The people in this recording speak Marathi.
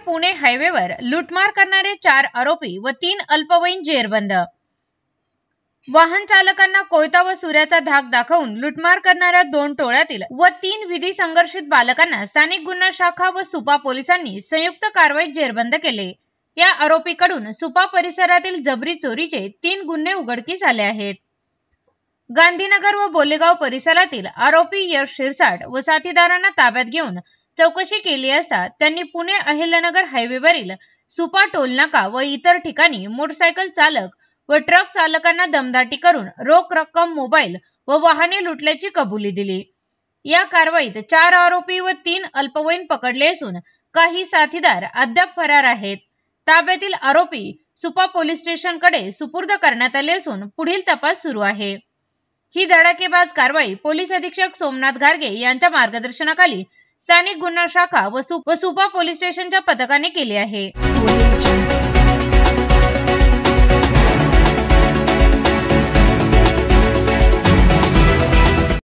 पुणे हायवेवर लूटमार करणारे 4 आरोपी व 3 अल्पवयीन जेरबंद। वाहन चालकांना कोयता व सूर्याचा धाक दाखवून लूटमार करणाऱ्या 2 टोळ्यातील व 3 विधी संघर्षित बालकांना स्थानिक गुन्हा शाखा व सुपा पोलिसांनी संयुक्त कारवाईत जेरबंद केले। या आरोपीकडून सुपा परिसरातील जबरी चोरीचे 3 गुन्हे उघडकीस आले आहेत। गांधीनगर व बोलेगाव परिसरातील आरोपी यश शिरसाट व साथीदारांना ताब्यात घेऊन चौकशी केली असता त्यांनी पुणे अहिल्यानगर हायवेवरील सुपा टोलनाका व इतर ठिकाणी मोटरसायकल चालक व ट्रक चालकांना दमदाटी करून रोख रक्कम, मोबाईल व वाहने लुटल्याची कबुली दिली। या कारवाईत 4 आरोपी व 3 अल्पवयीन पकडले असून काही साथीदार अद्याप फरार आहेत। ताब्यातील आरोपी सुपा पोलीस स्टेशनकडे सुपूर्द करण्यात आले असून पुढील तपास सुरू आहे। ही धडाकेबाज कारवाई पोलीस अधीक्षक सोमनाथ गार्गे यांच्या मार्गदर्शनाखाली स्थानिक गुन्हा शाखा व सुपा पोलीस स्टेशनच्या पथकाने केली आहे।